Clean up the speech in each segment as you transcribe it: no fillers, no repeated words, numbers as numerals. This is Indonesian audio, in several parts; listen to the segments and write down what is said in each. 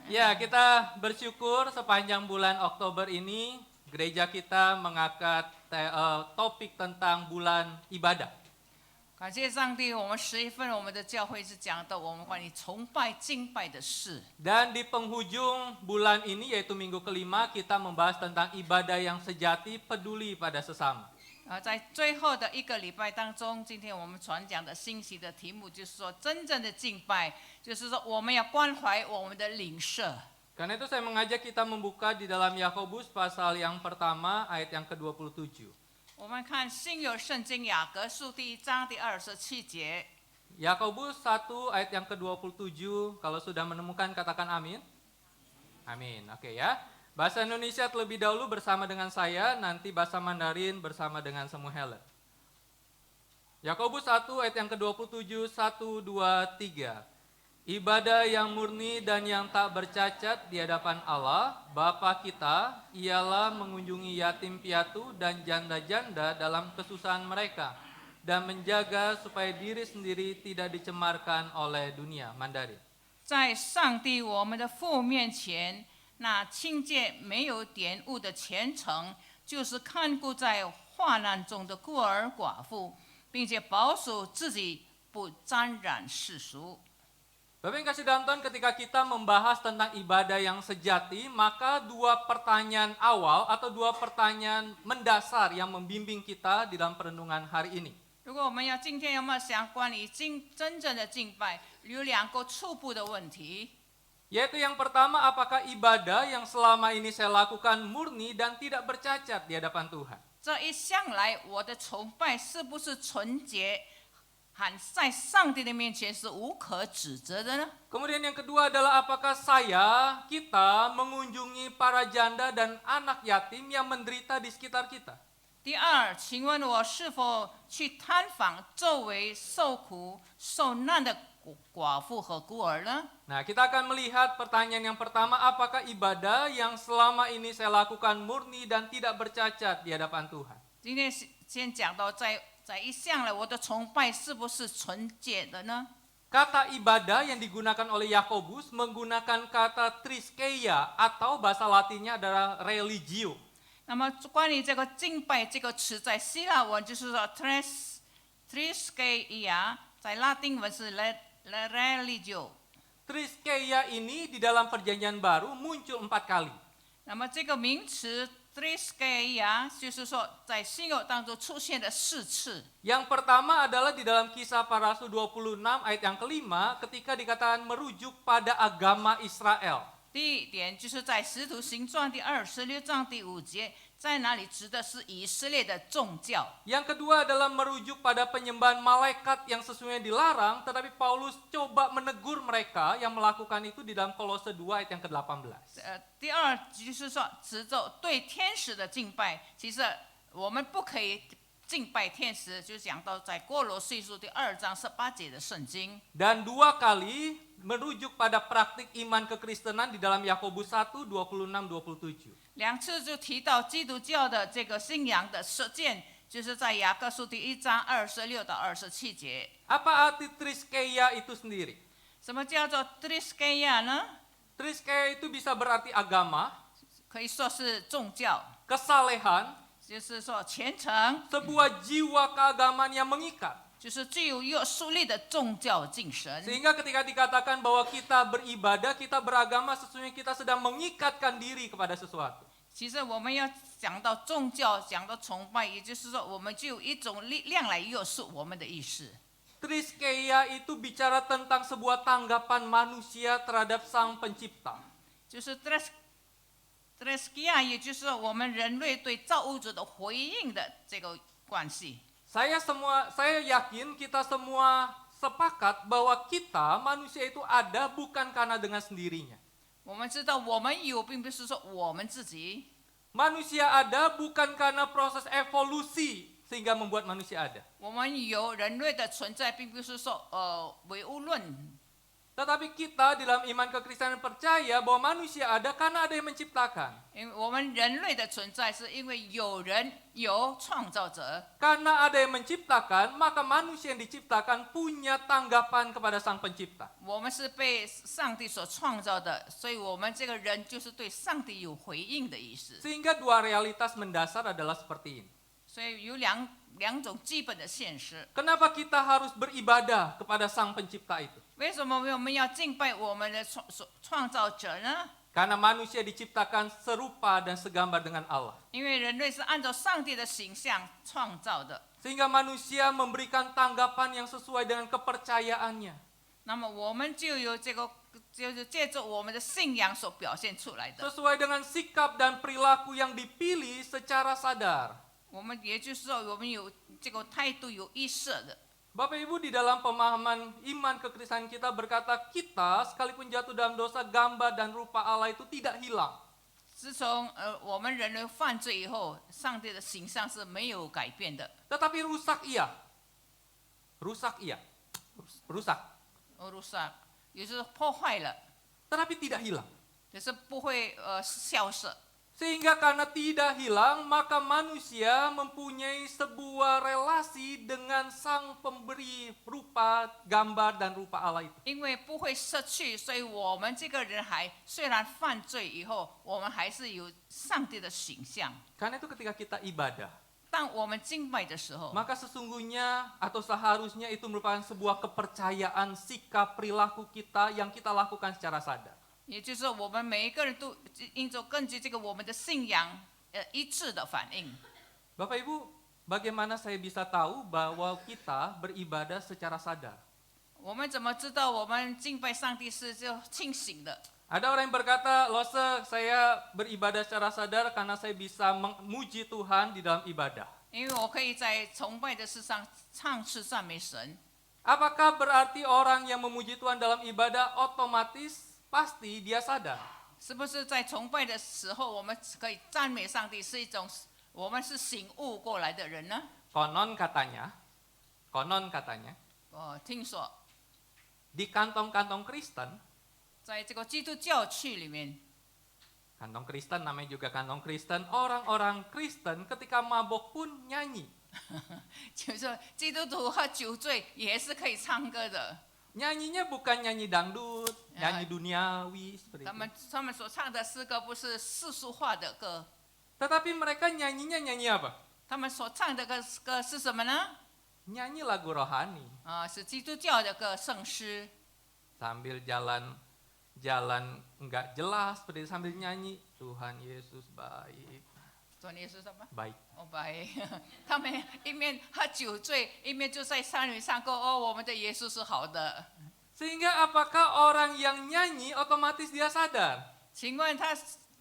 Ya, kita bersyukur sepanjang bulan Oktober ini gereja kita mengangkat topik tentang bulan ibadah. 感谢上帝，我们11月份我们的教会是讲到我们关于崇拜敬拜的事。 Dan di penghujung bulan ini yaitu minggu kelima kita membahas tentang ibadah yang sejati peduli pada sesama. 在最后的一个礼拜当中，今天我们传讲的信息的题目就是说，真正的敬拜，就是说我们要关怀我们的邻舍。 Karena itu saya mengajak kita membuka di dalam Yakobus pasal yang pertama ayat yang ke-27. 我们看新约圣经雅各书第1章第27节。 Yakobus 1 ayat yang ke-27, kalau sudah menemukan katakan amin. Amin, oke ya. Bahasa Indonesia terlebih dahulu bersama dengan saya, nanti bahasa Mandarin bersama dengan Samuel Helen. Yakobus 1 ayat yang ke-27, 1, 2, 3. Ibadah yang murni dan yang tak bercacat di hadapan Allah, Bapa kita, ialah mengunjungi yatim piatu dan janda-janda dalam kesusahan mereka, dan menjaga supaya diri sendiri tidak dicemarkan oleh dunia. Mandarin. 在上帝我们的父面前，那清洁没有玷污的虔诚，就是看顾在患难中的孤儿寡妇，并且保守自己不沾染世俗。 Bapak yang kasih dalam Tuhan, ketika kita membahas tentang ibadah yang sejati, maka dua pertanyaan awal atau dua pertanyaan mendasar yang membimbing kita di dalam perenungan hari ini. 如果我们今天要想关于真正的敬拜，有2个初步的问题。 Yaitu yang pertama, apakah ibadah yang selama ini saya lakukan murni dan tidak bercacat di hadapan Tuhan? 这一向来我的崇拜是不是纯洁，和在上帝的面前是无可指责的呢？ Kemudian yang kedua adalah apakah kita mengunjungi para janda dan anak yatim yang menderita di sekitar kita? 第二，请问我是否去探访周围受苦受难的寡妇和孤儿呢？ Nah, kita akan melihat pertanyaan yang pertama, apakah ibadah yang selama ini saya lakukan murni dan tidak bercacat di hadapan Tuhan? 今天先讲到在一向来我的崇拜是不是纯洁的呢？ Kata ibadah yang digunakan oleh Yakobus menggunakan kata triskeia atau bahasa Latinnya adalah religio. 那么关于这个敬拜这个词，在希腊文就是说 triskeia， 在拉丁文是 religio。 Triskeia ini di dalam Perjanjian Baru muncul 4 kali. 那么这个名词 triskeia 就是说在新约当中出现了4次。 Yang pertama adalah di dalam Kisah Para Rasul 26 ayat yang kelima ketika dikatakan merujuk pada agama Israel. 第一点就是在使徒行传第26章第5节，在那里指的是以色列的宗教。 Yang kedua adalah merujuk pada penyembahan malaikat yang sesungguhnya dilarang, tetapi Paulus coba menegur mereka yang melakukan itu di dalam Kolose 2 ayat yang ke-18. 第二就是说指着对天使的敬拜，其实我们不可以敬拜天使，就讲到在哥罗西书第2章18节的圣经。 Dan 2 kali merujuk pada praktik iman kekristenan di dalam Yakobus 1, 26-27. 2次就提到基督教的这个信仰的实践，就是在雅各书第1章26到27节。 Apa arti triskeia itu sendiri? 什么叫做 triskeia 呢？ Triskeia itu bisa berarti agama, 可以说是宗教， kesalehan, 就是说虔诚， sebuah jiwa keagamaan yang mengikat. 就是具有约束力的宗教精神。 Sehingga ketika dikatakan bahwa kita beribadah, kita beragama, sesungguhnya kita sedang mengikatkan diri kepada sesuatu. 其实我们要讲到宗教，讲到崇拜，也就是说，我们就有一种力量来约束我们的意识。 Triskeia itu bicara tentang sebuah tanggapan manusia terhadap Sang Pencipta. 就是 triskeia， 也就是我们人类对造物主的回应的这个关系。 Saya yakin kita semua sepakat bahwa kita manusia itu ada bukan karena dengan sendirinya. 我们知道我们有，并不是说我们自己。 Manusia ada bukan karena proses evolusi sehingga membuat manusia ada. 我们有人类的存在，并不是说唯物论。Tetapi kita di dalam iman kekristenan percaya bahwa manusia ada karena ada yang menciptakan. 因为我们人类的存在是因为有人有创造者， Karena ada yang menciptakan, maka manusia yang diciptakan punya tanggapan kepada Sang Pencipta. 我们是被上帝所创造的，所以我们这个人就是对上帝有回应的意思。 Sehingga dua realitas mendasar adalah seperti ini. 所以有两种基本的现实。 Kenapa kita harus beribadah kepada Sang Pencipta itu? 为什么我们要敬拜我们的创造者呢？ Karena manusia diciptakan serupa dan segambar dengan Allah. 因为人类是按照上帝的形象创造的， Sehingga manusia memberikan tanggapan yang sesuai dengan kepercayaannya. 那么我们就有这个，就是借着我们的信仰所表现出来的。 Sesuai dengan sikap dan perilaku yang dipilih secara sadar. 我们也就是说，我们有这个态度有意识的。 Bapak Ibu di dalam pemahaman iman kekristenan kita berkata kita sekalipun jatuh dalam dosa gambar dan rupa Allah itu tidak hilang. 自从我们人类犯罪以后，上帝的形象是没有改变的。 Tetapi rusak iya. Rusak iya. Rusak. rusak，也就是破坏了， Tetapi tidak hilang. 也是不会消失。 Sehingga karena tidak hilang, maka manusia mempunyai sebuah relasi dengan sang pemberi rupa, gambar, dan rupa Allah itu. 因为不会失去，所以我们这个人虽然犯罪以后，我们还是有上帝的形象。 Karena itu ketika kita ibadah, 当我们敬拜的时候， maka sesungguhnya atau seharusnya itu merupakan sebuah kepercayaan sikap perilaku kita yang kita lakukan secara sadar. 也就是说我们每一个人都根据这个我们的信仰一致的反应。 Bapak Ibu, bagaimana saya bisa tahu bahwa kita beribadah secara sadar? 我们怎么知道我们敬拜上帝是就清醒的？ Ada orang yang berkata, Lose, saya beribadah secara sadar karena saya bisa memuji Tuhan di dalam ibadah. 因为我可以在崇拜的事上唱诗赞美神。 Apakah berarti orang yang memuji Tuhan dalam ibadah otomatis pasti dia sadar? 是不是在崇拜的时候，我们可以赞美上帝是一种我们是醒悟过来的人呢？ Konon katanya, 听说 di kantong-kantong Kristen, 在这个基督教区里面， kantong Kristen namanya juga kantong Kristen, orang-orang Kristen ketika mabok pun nyanyi. 就是说基督徒喝酒醉也是可以唱歌的。 Nyanyinya bukan nyanyi dangdut, nyanyi duniawi seperti 他们所唱的诗歌不是世俗化的歌， Tetapi mereka nyanyinya nyanyi apa? 他们所唱的歌是什么呢？ Nyanyi lagu rohani. 是基督教的歌圣诗， Sambil jalan enggak jelas seperti itu, sambil nyanyi Tuhan Yesus baik. 主耶稣什么？ Baik. 白，他们一面喝酒醉，一面就在山里唱歌。我们的耶稣是好的。 Sehingga apakah orang yang nyanyi otomatis dia sadar? 请问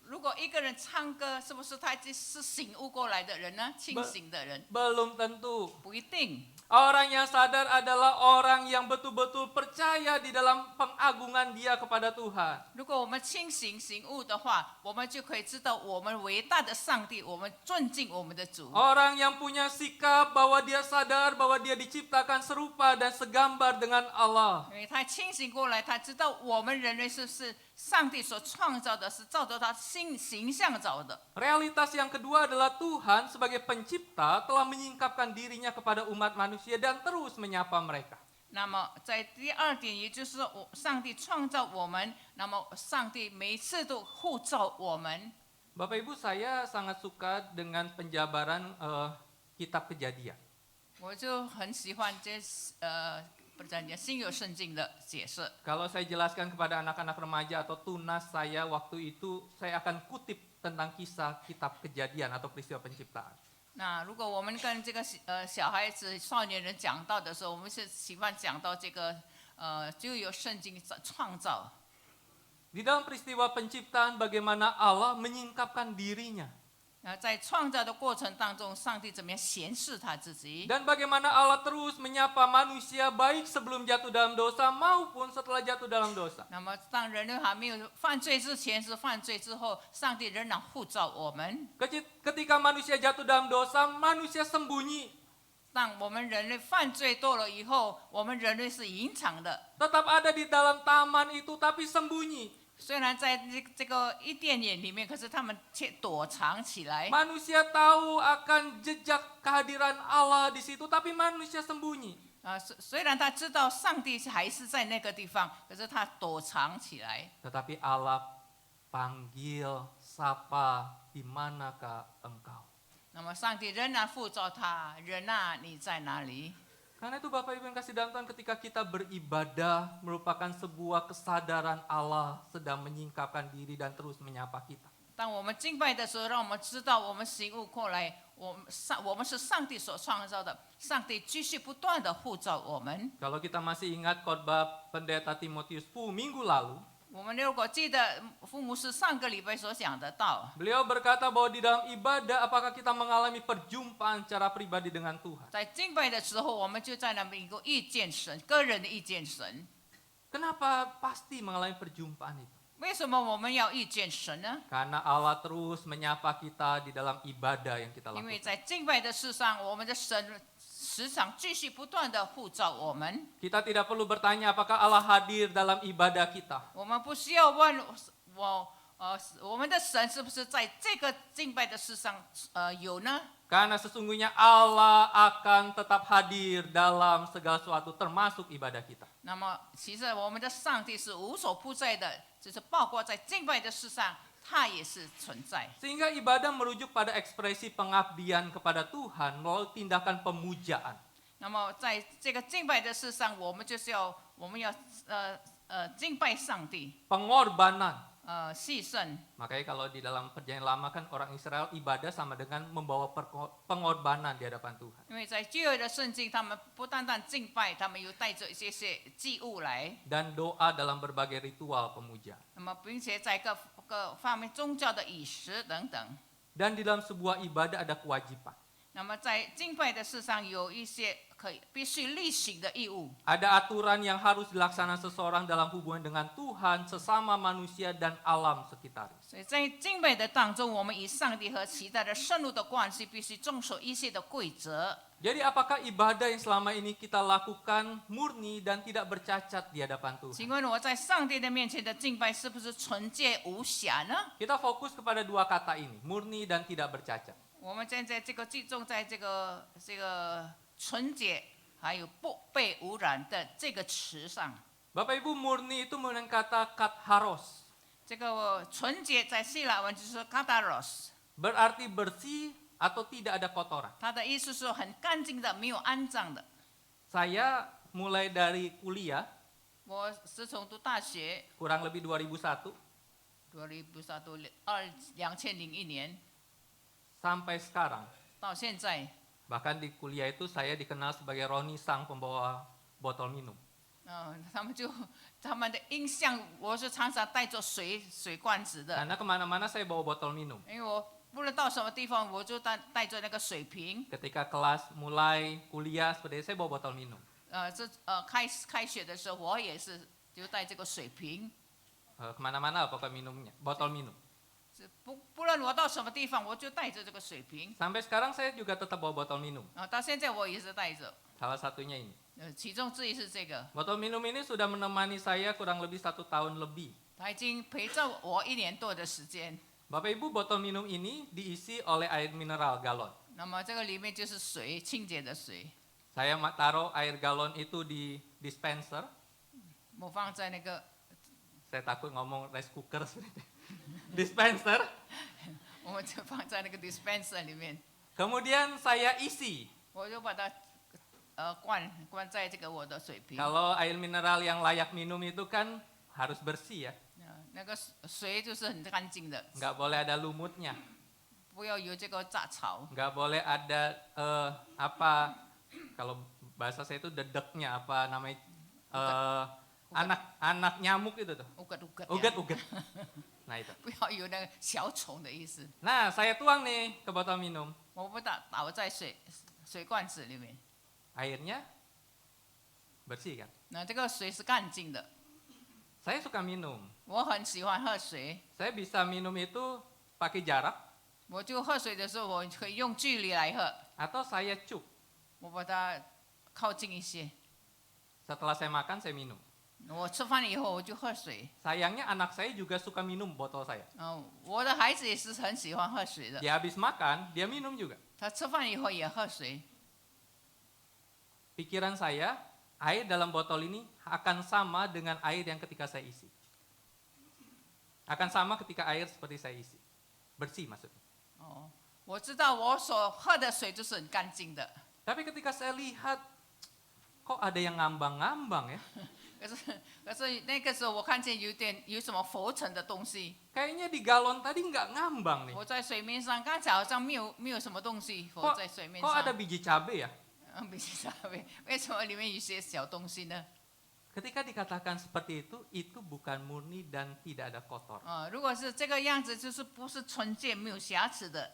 如果一个人唱歌，是不是他是醒悟过来的人呢？清醒的人？ Belum tentu. 不一定。 Orang yang sadar adalah orang yang betul-betul percaya di dalam pengagungan dia kepada Tuhan. 如果我们清醒醒悟的话，我们就可以知道我们伟大的上帝，我们尊敬我们的主。 Orang yang punya sikap bahwa dia sadar bahwa dia diciptakan serupa dan segambar dengan Allah. 因为他清醒过来，他知道我们人类是上帝所创造的，是照着他形象造的。 Realitas yang kedua adalah Tuhan sebagai pencipta telah menyingkapkan dirinya kepada umat manusia dan terus menyapa mereka. 那么在第二点，也就是说，上帝创造我们，那么上帝每次都呼召我们。 Bapak Ibu, saya sangat suka dengan penjabaran kitab Kejadian. 我就很喜欢新约圣经的解释。 Kalau saya jelaskan kepada anak-anak remaja atau tunas saya waktu itu, saya akan kutip tentang kisah kitab Kejadian atau peristiwa penciptaan. 那如果我们跟这个小孩子、少年人讲到的时候，我们是喜欢讲到这个就有圣经创造。 Di dalam peristiwa penciptaan bagaimana Allah menyingkapkan dirinya. 在创造的过程当中，上帝怎么样显示他自己？ Dan bagaimana Allah terus menyapa manusia baik sebelum jatuh dalam dosa maupun setelah jatuh dalam dosa. 那么当人类还没有犯罪之前，是犯罪之后，上帝仍然呼召我们。 Ketika manusia jatuh dalam dosa, manusia sembunyi. 当我们人类犯罪多了以后，我们人类是隐藏的。 Tetap ada di dalam taman itu tapi sembunyi. 虽然在这个伊甸园里面，可是他们却躲藏起来。 Manusia tahu akan jejak kehadiran Allah di situ, tapi manusia sembunyi. 虽然他知道上帝还是在那个地方，可是他躲藏起来。 Tetapi Allah panggil, sapa, di manakah engkau? 那么上帝仍然呼召他，人啊，你在哪里？ Karena itu Bapak Ibu yang kasih dalam Tuhan, ketika kita beribadah merupakan sebuah kesadaran Allah sedang menyingkapkan diri dan terus menyapa kita. 当我们敬拜的时候，让我们知道我们醒悟过来，我们是上帝所创造的，上帝继续不断的呼召我们。 Kalau kita masih ingat khotbah pendeta Timotius Fu minggu lalu, 我们如果记得父母是上个礼拜所讲的道， beliau berkata bahwa di dalam ibadah apakah kita mengalami perjumpaan secara pribadi dengan Tuhan. 在敬拜的时候，我们就在那边一个遇见神，个人的遇见神。 Kenapa pasti mengalami perjumpaan itu? 为什么我们要遇见神呢？ Karena Allah terus menyapa kita di dalam ibadah yang kita 因为 lakukan. 在敬拜的事上，我们的神时常继续不断的呼召我们。 Kita tidak perlu bertanya apakah Allah hadir dalam ibadah kita. 我们不需要问我们的神是不是在这个敬拜的事上有呢？ Karena sesungguhnya Allah akan tetap hadir dalam segala sesuatu termasuk ibadah kita. 那么，其实我们的上帝是无所不在的，就是包括在敬拜的事上，他也是存在。 Sehingga ibadah merujuk pada ekspresi pengabdian kepada Tuhan melalui tindakan pemujaan. 那么，在这个敬拜的事上，我们要敬拜上帝， Pengorbanan. 牺牲。 Makanya kalau di dalam perjanjian lama kan orang Israel ibadah sama dengan membawa pengorbanan di hadapan Tuhan. 因为在旧约的圣经，他们不单单敬拜，他们又带着一些祭物来。 Dan doa dalam berbagai ritual pemujaan. 那么，并且在各方面宗教的仪式等等。 Dan di dalam sebuah ibadah ada kewajiban. 那么，在敬拜的事上，有一些必须履行的义务。 Ada aturan yang harus dilaksanakan seseorang dalam hubungan dengan Tuhan, sesama manusia dan alam sekitar. 所以在敬拜的当中，我们与上帝和其他的圣路的关系，必须遵守一些的规则。 Jadi apakah ibadah yang selama ini kita lakukan murni dan tidak bercacat di hadapan Tuhan? 请问我在上帝的面前的敬拜是不是纯洁无瑕呢？ Kita fokus kepada dua kata ini, murni dan tidak bercacat. 我们现在集中在这个纯洁还有不被污染的这个词上。 Bapak Ibu, murni itu menggunakan kata katharos. 这个纯洁在希腊文就是 kataros， Berarti bersih atau tidak ada kotoran. 它的意思是很干净的，没有肮脏的。 Saya mulai dari kuliah, 我是从读大学 kurang lebih 2001, 2001年 sampai sekarang. 到现在， Bahkan di kuliah itu saya dikenal sebagai Roni sang pembawa botol minum. 他们的印象，我是常常带着水罐子的， Karena kemana-mana saya bawa botol minum. 因为我不论到什么地方，我就带着那个水瓶。 Ketika kelas mulai kuliah seperti itu, saya bawa botol minum. 开学的时候，我也是就带这个水瓶。 Kemana-mana pokoknya minumnya, botol minum. 不论我到什么地方，我就带着这个水瓶。 Sampai sekarang saya juga tetap bawa botol minum. 到现在我也是带着。 Salah satunya ini. 其中之一是这个， Botol minum ini sudah menemani saya kurang lebih 1 tahun lebih. 它已经陪着我1年多的时间。 Bapak Ibu, botol minum ini diisi oleh air mineral galon. 那么这个里面就是水，清洁的水。 Saya taruh air galon itu di dispenser. 我放在那个， Saya takut ngomong rice cooker. Dispenser. 我们就放在那个 dispenser 里面， Kemudian saya isi. 我就把它灌在这个我的水瓶。 Kalau air mineral yang layak minum itu kan harus bersih ya. 那个水就是很干净的， Nggak boleh ada lumutnya. 不要有这个杂草， Nggak boleh ada kalau bahasa saya itu dedeknya apa namanya anak nyamuk itu tuh. ugat-ugat， Ugat-ugat. Nah itu. 不要有那个小虫的意思。 Nah saya tuang nih ke botol minum. 我不倒在水罐子里面， Airnya bersih kan. 那这个水是干净的。 Saya suka minum. 我很喜欢喝水， Saya bisa minum itu pakai jarak 我就喝水的时候，我可以用距离来喝， atau saya cuk. 我把它靠近一些。 Setelah saya makan, saya minum. 我吃饭以后我就喝水。 Sayangnya anak saya juga suka minum botol saya. 我的孩子也是很喜欢喝水的， Dia habis makan, dia minum juga. 他吃饭以后也喝水。 Pikiran saya, air dalam botol ini akan sama dengan air yang ketika saya isi. Akan sama ketika air seperti saya isi. Bersih maksudnya. 我知道我所喝的水就是很干净的， Tapi ketika saya lihat, kok ada yang ngambang-ngambang ya? 可是那个时候我看见有什么浮沉的东西， Kayaknya di galon tadi nggak ngambang nih. 浮在水面上，刚才好像没有什么东西浮在水面 Kok 上。 ada biji cabai ya? 不知道为什么里面有些小东西呢？ Ketika dikatakan seperti itu bukan murni dan tidak ada kotor. 如果是这个样子，就是不是纯洁、没有瑕疵的。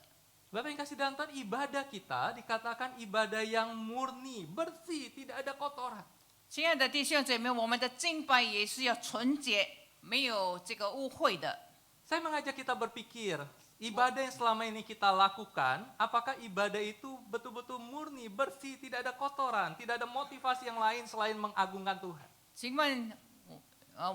Bapak yang kasih dalam Tuhan, ibadah kita dikatakan ibadah yang murni, bersih, tidak ada kotoran. 亲爱的弟兄姐妹，我们的敬拜也是要纯洁，没有这个污秽的。 Saya mengajak kita berpikir, ibadah yang selama ini kita lakukan, apakah ibadah itu betul-betul murni, bersih, tidak ada kotoran, tidak ada motivasi yang lain selain mengagungkan Tuhan. 请问，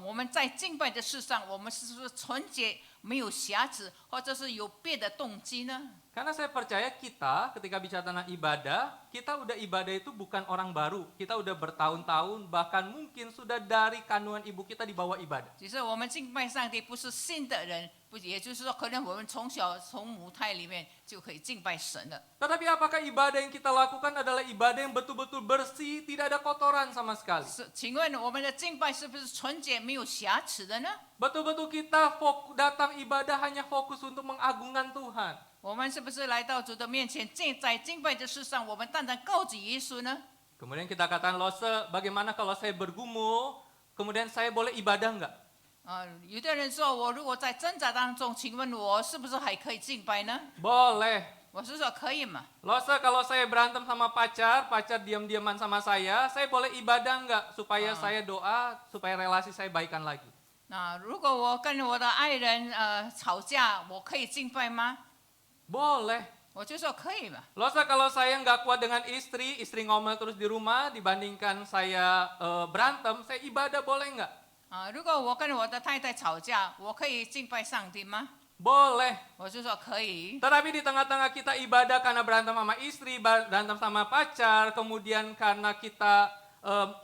我们在敬拜的事上，我们是不是纯洁、没有瑕疵，或者是有别的动机呢？ Karena saya percaya kita ketika bicara tentang ibadah, kita udah ibadah itu bukan orang baru. Kita udah bertahun-tahun, bahkan mungkin sudah dari kandungan ibu kita dibawa ibadah. 其实我们敬拜上帝不是新的人，不，也就是说，可能我们从小从母胎里面就可以敬拜神了。 Tetapi apakah ibadah yang kita lakukan adalah ibadah yang betul-betul bersih, tidak ada kotoran sama sekali? 请问我们的敬拜是不是纯洁、没有瑕疵的呢？ Betul-betul kita datang ibadah hanya fokus untuk mengagungkan Tuhan. 我们是不是来到主的面前，在敬拜的事上，我们单单告知耶稣呢？ Kemudian kita katakan, Lose, bagaimana kalau saya bergumul, kemudian saya boleh ibadah enggak? 有的人说，我如果在挣扎当中，请问我是不是还可以敬拜呢？ Boleh. 我是说可以嘛。 Lose, kalau saya berantem sama pacar diam-diaman sama saya boleh ibadah enggak? Supaya saya doa, supaya relasi saya baikan lagi. 那如果我跟我的爱人吵架，我可以敬拜吗？ Boleh. 我就说可以嘛。 Lose, kalau saya nggak kuat dengan istri ngomel terus di rumah, dibandingkan saya berantem, saya ibadah boleh nggak? 如果我跟我的太太吵架，我可以敬拜上帝吗？ Boleh. 我就说可以。 Tetapi di tengah-tengah kita ibadah karena berantem sama istri, berantem sama pacar, kemudian karena kita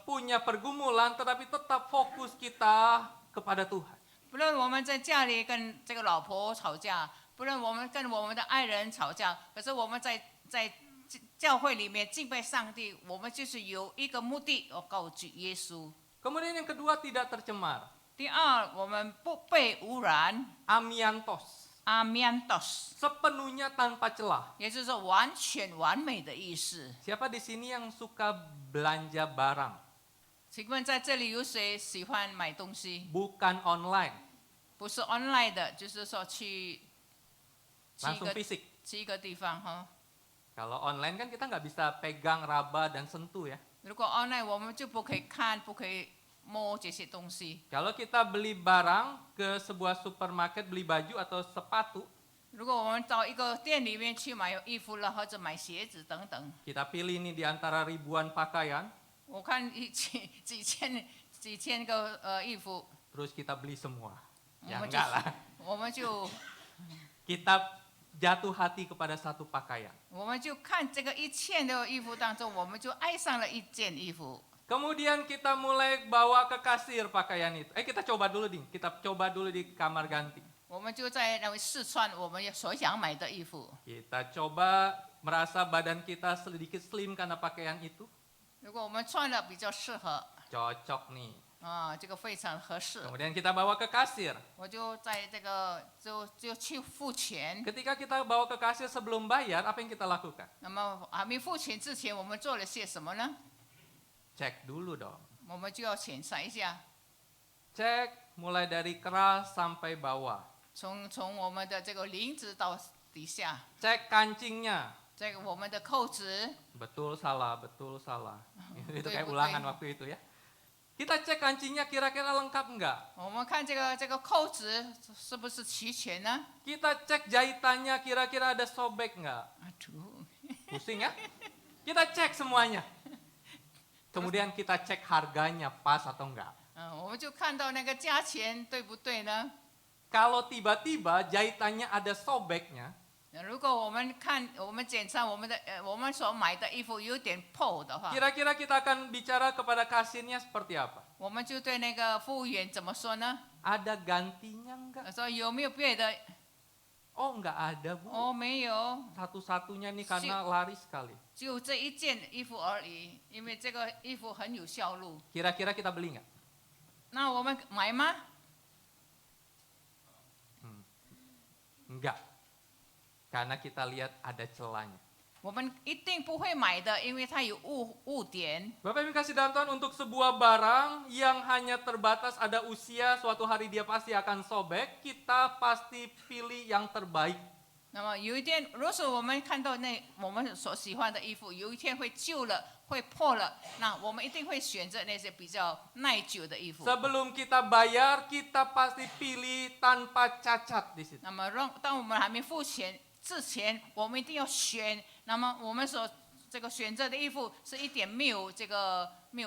punya pergumulan, tetapi tetap fokus kita kepada Tuhan. 不论我们在家里跟这个老婆吵架，不论我们跟我们的爱人吵架，可是我们在教会里面敬拜上帝，我们就是有一个目的，要告知耶稣。 Kemudian yang kedua, tidak tercemar. 第二，我们不被污染 Amiantos. ，amiantos， Sepenuhnya tanpa celah. 也就是说完全完美的意思。 Siapa di sini yang suka belanja barang? 请问在这里有谁喜欢买东西？ Bukan online, 不是 online 的，就是说去 langsung fisik. 去一个地方哈。 Kalau online kan kita nggak bisa pegang, raba, dan sentuh ya. 如果 online 我们就不可以看，不可以摸这些东西。 Kalau kita beli barang ke sebuah supermarket, beli baju atau sepatu, 如果我们到一个店里面去买衣服了，或者买鞋子等等， kita pilih nih di antara ribuan pakaian, 我看几千个衣服， terus kita beli semua. Ya 我们就 enggak lah. 我们就 Kita jatuh hati kepada satu pakaian. 我们就看这个1000的衣服当中，我们就爱上了一件衣服。 Kemudian kita mulai bawa ke kasir pakaian itu. Kita coba dulu di kamar ganti. 我们就在那里试穿我们所想买的衣服。 Kita coba merasa badan kita sedikit slim karena pakaian itu. 如果我们穿了比较适合， Cocok nih. 这个非常合适， Kemudian kita bawa ke kasir. 我就在这个就去付钱。 Ketika kita bawa ke kasir sebelum bayar, apa yang kita lakukan? 那么还没付钱之前，我们做了些什么呢？ Cek dulu dong. 我们就要检查一下， Cek mulai dari keras sampai bawah. 从我们的这个领子到底下， Cek kancingnya. 这个我们的扣子， Betul salah, betul salah. Itu kayak Betul, ulangan betul. waktu itu ya. Kita cek kancingnya kira-kira lengkap enggak? 我们看这个扣子是不是齐全呢？ Kita cek jahitannya kira-kira ada sobek enggak? Aduh， Pusing ya? Kita cek semuanya. Kemudian kita cek harganya pas atau enggak. 我们就看到那个价钱对不对呢？ Kalau tiba-tiba jahitannya ada sobeknya, 如果我们检查我们所买的衣服有点破的话， kira-kira kita akan bicara kepada kasirnya seperti apa? 我们就对那个服务员怎么说呢？ Ada gantinya enggak? 说有没有别的？ Oh enggak ada bu. 哦，没有， Satu-satunya nih karena laris sekali. 只有这一件衣服而已，因为这个衣服很有销路。 Kira-kira kita beli nggak? 那我们买吗？ Enggak. Karena kita lihat ada celahnya. 我们一定不会买的，因为它有误点。 Bapak Ibu kasih dalam Tuhan, untuk sebuah barang yang hanya terbatas ada usia, suatu hari dia pasti akan sobek, kita pasti pilih yang terbaik. 那么有一天，如果我们看到我们所喜欢的衣服，有一天会旧了、会破了，那我们一定会选择那些比较耐久的衣服。 Sebelum kita bayar, kita pasti pilih tanpa cacat di situ. 那么当我们还没付钱之前，我们一定要选。那么我们所这个选择的衣服是一点没有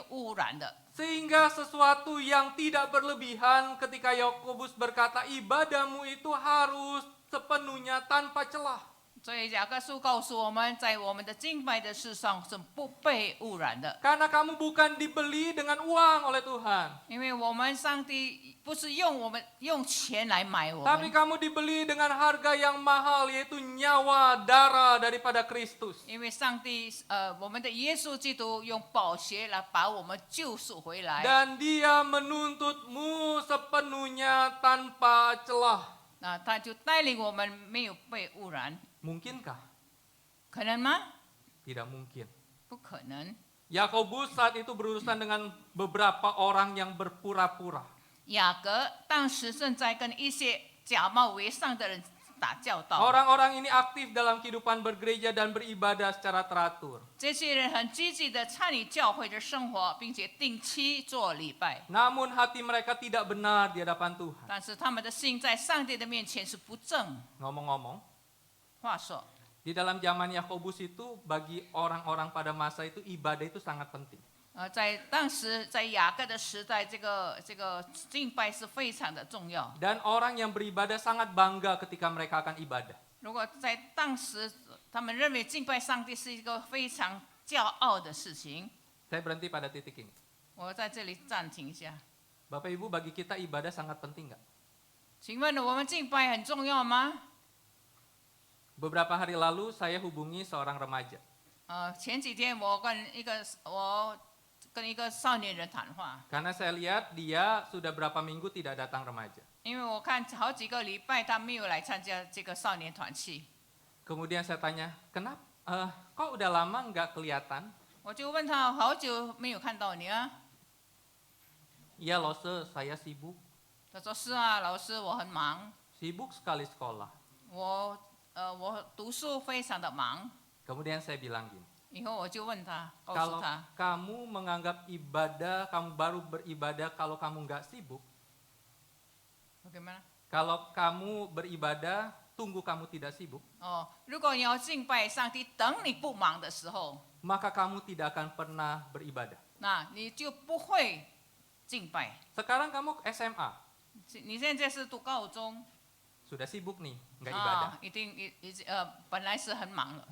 污染的。 Sehingga sesuatu yang tidak berlebihan ketika Yakobus berkata ibadahmu itu harus sepenuhnya tanpa celah. 所以雅各书告诉我们，在我们的敬拜的事上是不被污染的， Karena kamu bukan dibeli dengan uang oleh Tuhan. 因为我们上帝不是用钱来买我 Tapi 们， kamu dibeli dengan harga yang mahal, yaitu nyawa darah daripada Kristus. 因为上帝我们的耶稣基督用宝血来把我们救赎回来， Dan dia menuntutmu sepenuhnya tanpa celah. 那他就带领我们没有被污染， Mungkinkah? 可能吗？ Tidak mungkin. 不可能。 Yakobus saat itu berurusan dengan beberapa orang yang berpura-pura. 雅各当时正在跟一些假冒为善的人打交道， Orang-orang ini aktif dalam kehidupan bergereja dan beribadah secara teratur. 这些人很积极的参与教会的生活，并且定期做礼拜， Namun hati mereka tidak benar di hadapan Tuhan. 但是他们的心在上帝的面前是不正。 Ngomong-ngomong, 话说， di dalam zaman Yakobus itu bagi orang-orang pada masa itu ibadah itu sangat penting. 在当时在雅各的时代，这个敬拜是非常的重要。 Dan orang yang beribadah sangat bangga ketika mereka akan ibadah. 如果在当时他们认为敬拜上帝是一个非常骄傲的事情， Saya berhenti pada titik ini. 我在这里暂停一下。 Bapak Ibu, bagi kita ibadah sangat penting nggak? 请问我们敬拜很重要吗？ Beberapa hari lalu saya hubungi seorang remaja. 前几天我跟一个少年人谈话， Karena saya lihat dia sudah berapa minggu tidak datang remaja. 因为我看好几个礼拜他没有来参加这个少年团契， Kemudian saya tanya, kenapa? Kok udah lama nggak kelihatan? 我就问他好久没有看到你啊。 Iya loh, saya sibuk. 他说是啊，老师我很忙， Sibuk sekali sekolah. 我读书非常的忙。 Kemudian saya bilang gini, 以后我就问他，告 kalau 诉他， kamu menganggap ibadah, kamu baru beribadah kalau kamu nggak sibuk. bagaimana？ Kalau kamu beribadah, tunggu kamu tidak sibuk, 如果你要敬拜上帝，等你不忙的时候， maka kamu tidak akan pernah beribadah. 那你就不会敬拜。 Sekarang kamu SMA, 你现在是读高中， sudah sibuk nih, nggak ibadah. 一定本来是很忙了，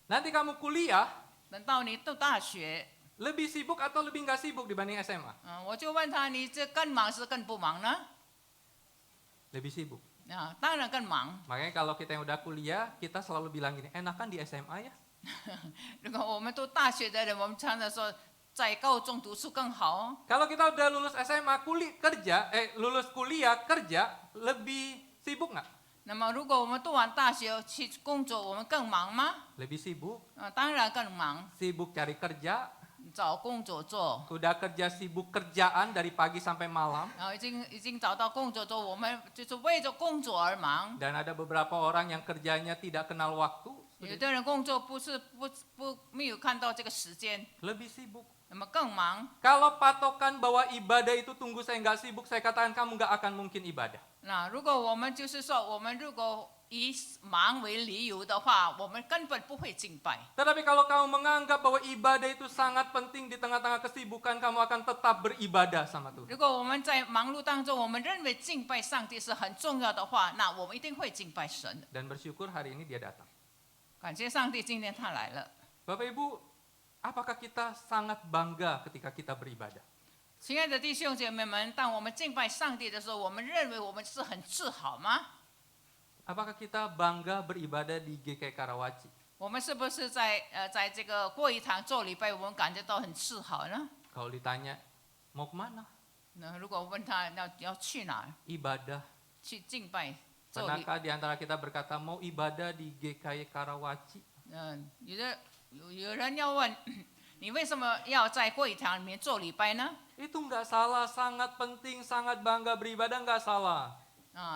Nanti kamu kuliah, 等到你读大学， lebih sibuk atau lebih nggak sibuk dibanding SMA? 我就问他，你这更忙是更不忙呢？ Lebih sibuk. 当然更忙。 Makanya kalau kita yang udah kuliah, kita selalu bilang gini, enakan di SMA ya. 如果我们读大学的人，我们常常说，在高中读书更好。 Kalau kita udah lulus SMA, lulus kuliah, kerja, lebih sibuk nggak? 那么，如果我们读完大学去工作，我们更忙吗？ Lebih sibuk, 当然更忙， sibuk cari kerja, 找工作做。 udah kerja sibuk kerjaan dari pagi sampai malam. 然后已经找到工作做，我们就是为着工作而忙。 Dan ada beberapa orang yang kerjanya tidak kenal waktu, 有的人工作不没有看到这个时间， lebih sibuk. 那么更忙。 Kalau patokan bahwa ibadah itu tunggu saya nggak sibuk, saya katakan kamu nggak akan mungkin ibadah. 那如果我们就是说，我们如果以忙为理由的话，我们根本不会敬拜。 Tetapi kalau kamu menganggap bahwa ibadah itu sangat penting di tengah-tengah kesibukan, kamu akan tetap beribadah sama Tuhan. 如果我们在忙碌当中，我们认为敬拜上帝是很重要的话，那我们一定会敬拜神的。 Dan bersyukur hari ini dia datang. 感谢上帝，今天他来了。 Bapak Ibu, apakah kita sangat bangga ketika kita beribadah? 亲爱的弟兄姐妹们，当我们敬拜上帝的时候，我们认为我们是很自豪吗？ Apakah kita bangga beribadah di GKI Karawaci? 我们是不是在这个过一堂做礼拜，我们感觉到很自豪呢？ Kalau ditanya, mau kemana? 那如果问他要去哪儿 Ibadah. 去敬拜做礼， Pernahkah di antara kita berkata, mau ibadah di GKI Karawaci? 有人要问你为什么要在过一堂里面做礼拜呢？ Itu nggak salah, sangat penting, sangat bangga beribadah, nggak salah.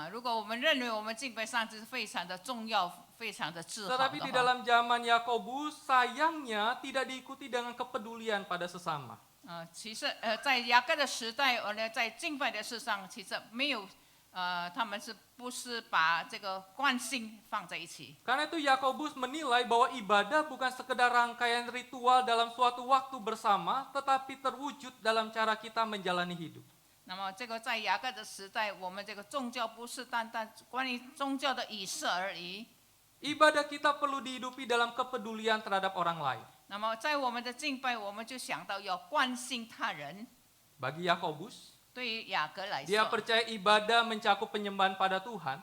如果我们认为我们敬拜上帝是非常的重要、非常的自豪 Tetapi di 的话， dalam zaman Yakobus, sayangnya tidak diikuti dengan kepedulian pada sesama. 其实在雅各的时代，在敬拜的事上，其实没有他们是不是把这个惯性放在一起？ Karena itu Yakobus menilai bahwa ibadah bukan sekedar rangkaian ritual dalam suatu waktu bersama, tetapi terwujud dalam cara kita menjalani hidup. 那么这个在雅各的时代，我们这个宗教不是单单关于宗教的仪式而已。 Ibadah kita perlu dihidupi dalam kepedulian terhadap orang lain. 那么在我们的敬拜，我们就想到要关心他人。 Bagi Yakobus, 对于雅各来 dia 说， percaya ibadah mencakup penyembahan pada Tuhan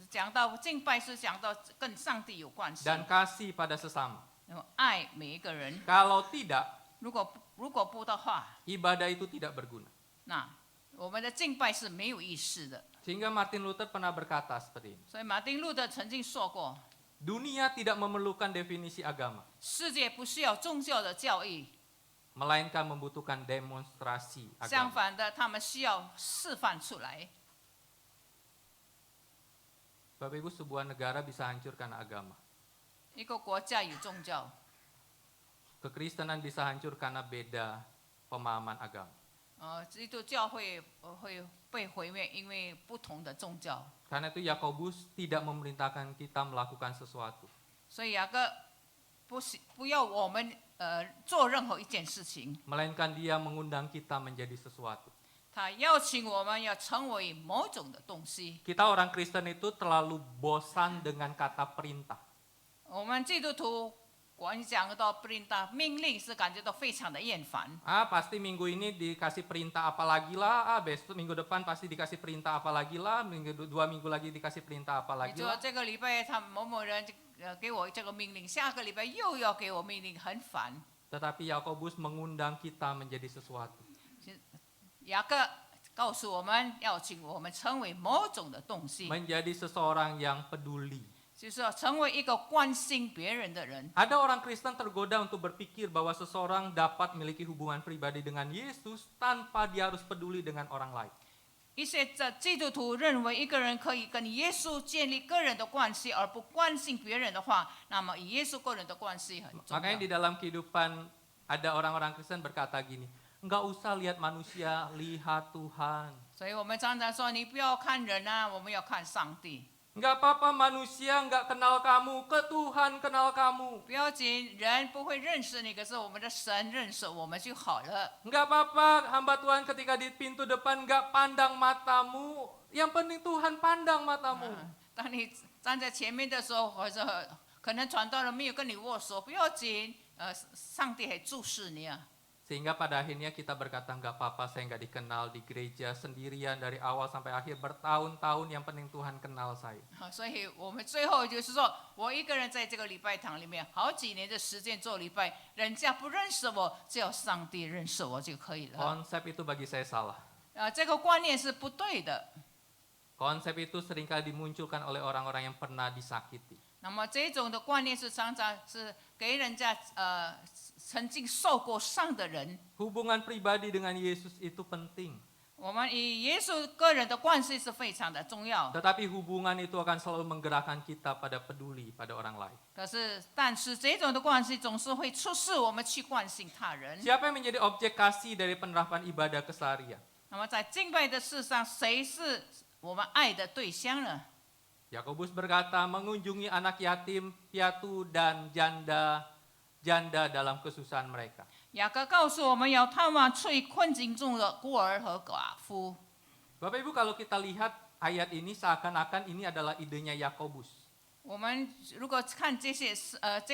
讲到敬拜是讲到跟上帝有关系， dan kasih pada sesama. 然后爱每一个人。 Kalau tidak, 如果不的话， ibadah itu tidak berguna. 那我们的敬拜是没有意思的。 Sehingga Martin Luther pernah berkata seperti ini. 所以马丁路德曾经说过， Dunia tidak memerlukan definisi agama, 世界不需要宗教的教义， melainkan membutuhkan demonstrasi 相 agama. 反的，他们需要示范出来。 Bapak Ibu, sebuah negara bisa hancur karena agama. 一个国家有宗教， Kekristenan bisa hancur karena beda pemahaman agama. 基督教会被毁灭，因为不同的宗教。 Karena itu Yakobus tidak memerintahkan kita melakukan sesuatu. 所以雅各不要我们做任何一件事情， Melainkan dia mengundang kita menjadi sesuatu. 他邀请我们要成为某种的东西。 Kita orang Kristen itu terlalu bosan dengan kata perintah. 我们基督徒关于讲到命令是感觉到非常的厌烦。 Pasti minggu ini dikasih perintah apa lagi lah. Besok minggu depan pasti dikasih perintah apa lagi lah. Dua minggu lagi dikasih perintah apa 你 lagi 说 lah. 这个礼拜他某人给我这个命令，下个礼拜又要给我命令，很烦。 Tetapi Yakobus mengundang kita menjadi sesuatu. 雅各告诉我们，要请我们成为某种的东西， Menjadi seseorang yang peduli. 就是要成为一个关心别人的人。 Ada orang Kristen tergoda untuk berpikir bahwa seseorang dapat memiliki hubungan pribadi dengan Yesus tanpa dia harus peduli dengan orang lain. 一些基督徒认为一个人可以跟耶稣建立个人的关系，而不关心别人的话，那么与耶稣个人的关系很重 Makanya di 要。 dalam kehidupan ada orang-orang Kristen berkata gini, enggak usah lihat manusia, lihat Tuhan. 所以我们常常说，你不要看人啊，我们要看上帝。 Enggak apa-apa manusia enggak kenal kamu, ke Tuhan kenal kamu. 不要紧，人不会认识你，可是我们的神认识我们就好了。 Enggak apa-apa hamba Tuhan ketika di pintu depan enggak pandang matamu. Yang penting Tuhan pandang matamu. 当你站在前面的时候，或者可能传道人没有跟你握手，不要紧，上帝还注视你啊。 Sehingga pada akhirnya kita berkata enggak apa-apa saya enggak dikenal di gereja sendirian dari awal sampai akhir bertahun-tahun yang penting Tuhan kenal saya. 所以我们最后就是说，我一个人在这个礼拜堂里面好几年的时间做礼拜，人家不认识我，只要上帝认识我就可以了。 Konsep itu bagi saya salah. 这个观念是不对的。 Konsep itu seringkali dimunculkan oleh orang-orang yang pernah disakiti. 那么这种的观念是常常是给人家曾经受过伤的人。 Hubungan pribadi dengan Yesus itu penting. 我们与耶稣个人的关系是非常的重要。 Tetapi hubungan itu akan selalu menggerakkan kita pada peduli pada orang lain. 但是这种的关系总是会促使我们去关心他人。 Siapa yang menjadi objek kasih dari penerapan ibadah keseharian? 那么在敬拜的事上，谁是我们爱的对象呢？ Yakobus berkata, mengunjungi anak yatim, piatu, dan janda dalam kesusahan mereka. 雅各告诉我们要探望处于困境中的孤儿和寡妇。 Bapak Ibu, kalau kita lihat ayat ini seakan-akan ini adalah idenya Yakobus. 我们如果看这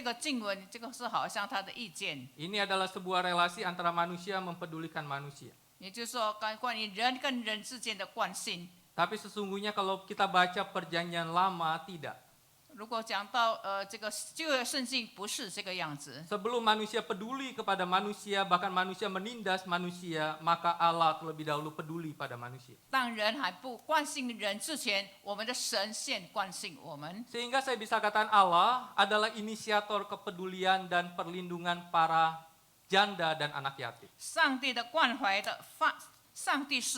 个经文，这个是好像他的意见， Ini adalah sebuah relasi antara manusia mempedulikan manusia. 也就是说关于人跟人之间的关系。 Tapi sesungguhnya kalau kita baca perjanjian lama, tidak. 如果讲到这个旧约圣经不是这个样子。 Sebelum manusia peduli kepada manusia, bahkan manusia menindas manusia, maka Allah terlebih dahulu peduli pada manusia. 当人还不关心人之前，我们的神先关心我们。 Sehingga saya bisa katakan Allah adalah inisiator kepedulian dan perlindungan para janda dan anak yatim. 上帝是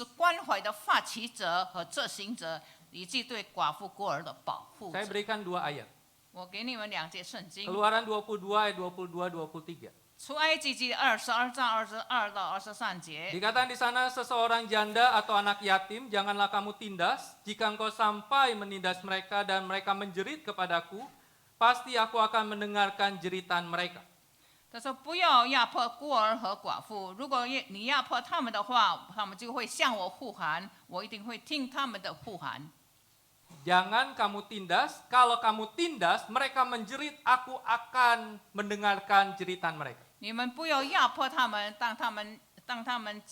关怀的发起者和执行者，以及对寡妇孤儿的保护 Saya 者。 berikan 2 ayat. 我给你们2节圣经， Keluaran 22 ayat 22-23. 出埃及记22章22到23节。 Dikatakan di sana, seseorang janda atau anak yatim janganlah kamu tindas. Jika engkau sampai menindas mereka dan mereka menjerit kepadaku, pasti aku akan mendengarkan jeritan mereka. 他说：“不要压迫孤儿和寡妇，如果你压迫他们的话，他们就会向我呼喊，我一定会听他们的呼喊。 Jangan kamu tindas, kalau kamu tindas, mereka menjerit, aku akan mendengarkan jeritan mereka. 你们不要压迫他们，当他们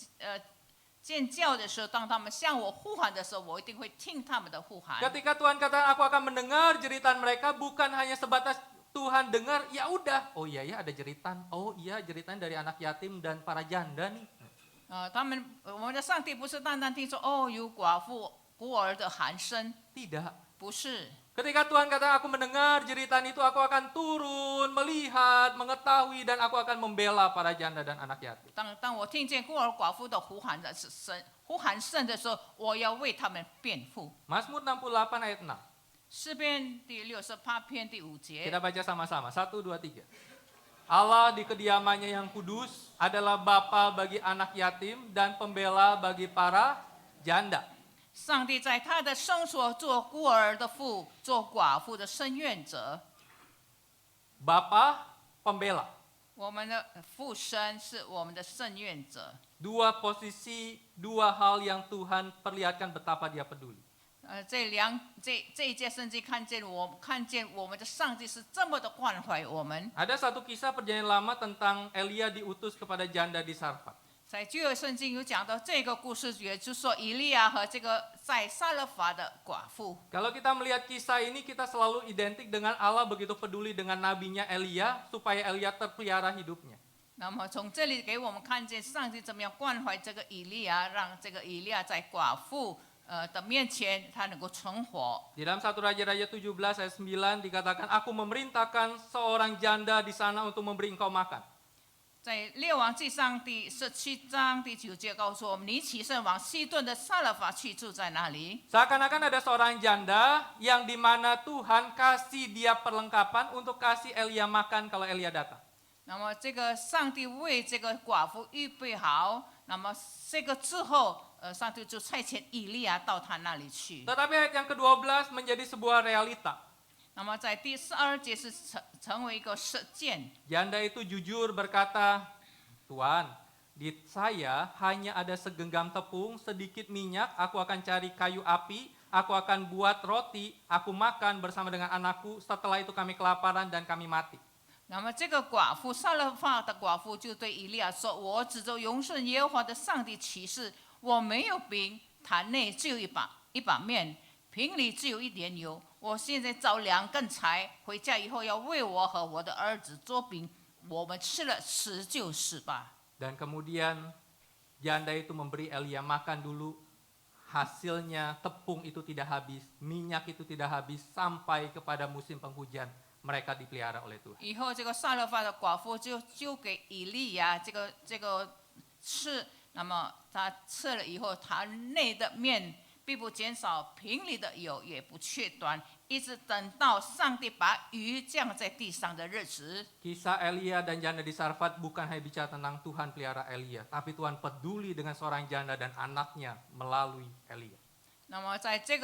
尖叫的时候，当他们向我呼喊的时候，我一定会听他们的呼喊。 Ketika Tuhan katakan aku akan mendengar jeritan mereka, bukan hanya sebatas Tuhan dengar, ya udah, oh iya ya ada jeritan, oh iya jeritan dari anak yatim dan para janda nih. 我们的上帝不是单单听说哦有寡妇孤儿的喊声， Tidak. 不是。 Ketika Tuhan kata aku mendengar jeritan itu, aku akan turun, melihat, mengetahui, dan aku akan membela para janda dan anak yatim. 当我听见孤儿寡妇的呼喊声的时候，我要为他们辩护。 Mazmur 68 ayat 6. 诗篇第68篇第5节。 Kita baca sama-sama. 1, 2, 3. Allah di kediamannya yang kudus adalah bapa bagi anak yatim dan pembela bagi para janda. 上帝在他的圣所做孤儿的父，做寡妇的伸冤者。 Bapa, pembela. 我们的父神是我们的伸冤者。 Dua posisi, 2 hal yang Tuhan perlihatkan betapa dia peduli. 这一节圣经看见我们的上帝是这么的关怀我们。 Ada satu kisah perjanjian lama tentang Elia diutus kepada janda di Sarfat. 在旧约圣经有讲到这个故事，也就是说以利亚和这个在撒勒法的寡妇。 Kalau kita melihat kisah ini, kita selalu identik dengan Allah begitu peduli dengan nabinya Elia supaya Elia terpelihara hidupnya. 那么从这里给我们看见上帝怎么样关怀这个以利亚，让这个以利亚在寡妇的面前他能够存活。 Di dalam 1 Raja-Raja 17 ayat 9 dikatakan, aku memerintahkan seorang janda di sana untuk memberi engkau makan. 在列王记上第17章第9节告诉我们，你起身往西顿的撒勒法去，住在那里。 Seakan-akan ada seorang janda yang dimana Tuhan kasih dia perlengkapan untuk kasih Elia makan kalau Elia datang. 那么这个上帝为这个寡妇预备好，那么这个之后，上帝就差遣以利亚到他那里去。 Tetapi ayat yang ke-12 menjadi sebuah realita. 那么在第12节是成为一个事件。 Janda itu jujur berkata, Tuan, di saya hanya ada segenggam tepung, sedikit minyak, aku akan cari kayu api, aku akan buat roti, aku makan bersama dengan anakku, setelah itu kami kelaparan dan kami mati. 那么这个寡妇撒勒法的寡妇就对以利亚说：“我指着永生耶和华的上帝起誓，我没有饼，坛内只有一把面，瓶里只有一点油。我现在找2根柴，回家以后要为我和我的儿子做饼，我们吃了死就死吧。” Dan kemudian janda itu memberi Elia makan dulu, hasilnya tepung itu tidak habis, minyak itu tidak habis, sampai kepada musim penghujan mereka dipelihara oleh Tuhan. 以后这个撒勒法的寡妇就给以利亚这个那么他吃了以后，他内的面并不减少，瓶里的油也不缺端，一直等到上帝把鱼降在地上的日子。 Kisah Elia dan janda di Sarfat bukan hanya bicara tentang Tuhan pelihara Elia, tapi Tuhan peduli dengan seorang janda dan anaknya melalui Elia. 那么在这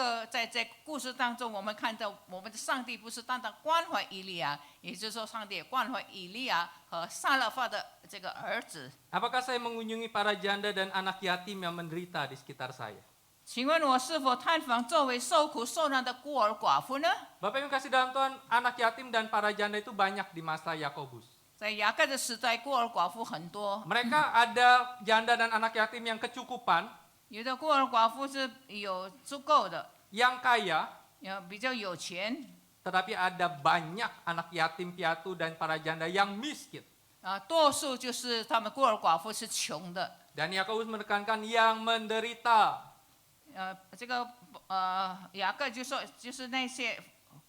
故事当中，我们看到我们的上帝不是单单关怀以利亚，也就是说，上帝也关怀以利亚和撒勒法的这个儿子。 Apakah saya mengunjungi para janda dan anak yatim yang menderita di sekitar saya? 请问我是否探访作为受苦受难的孤儿寡妇呢？ Bapak Ibu kasih dalam Tuhan, anak yatim dan para janda itu banyak di masa Yakobus. 在雅各的时代，孤儿寡妇很多， Mereka ada janda dan anak yatim yang kecukupan, 有的孤儿寡妇是有足够的， yang kaya, 比较有钱， tetapi ada banyak anak yatim piatu dan para janda yang miskin. 多数就是他们孤儿寡妇是穷的。 Dan Yakobus menekankan yang menderita. 这个雅各就说，就是那些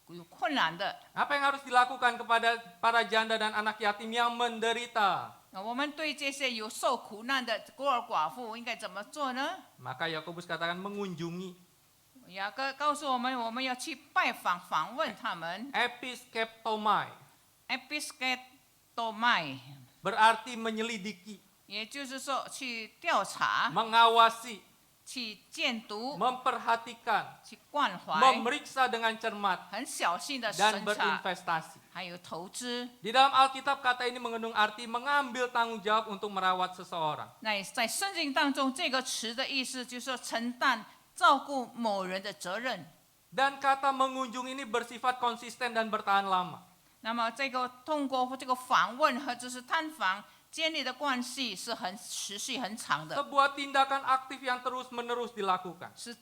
有困难的。 Apa yang harus dilakukan kepada para janda dan anak yatim yang menderita? 我们对这些有受苦难的孤儿寡妇应该怎么做呢？ Maka Yakobus katakan mengunjungi. 雅各告诉我们，我们要去拜访、访问他们。 Episkeptomai episkeptomai， berarti menyelidiki, 也就是说去调查、 mengawasi, 去监督、 memperhatikan, 去关怀， memeriksa dengan cermat, 很小心的 dan 审查， berinvestasi. 还有投资。 Di dalam Alkitab kata ini mengandung arti mengambil tanggung jawab untuk merawat seseorang. 那在圣经当中，这个词的意思就是说承担照顾某人的责任。 Dan kata mengunjung ini bersifat konsisten dan bertahan lama. 那么这个通过这个访问和就是探访建立的关系是很持续很长的， Sebuah tindakan aktif yang terus-menerus dilakukan. 是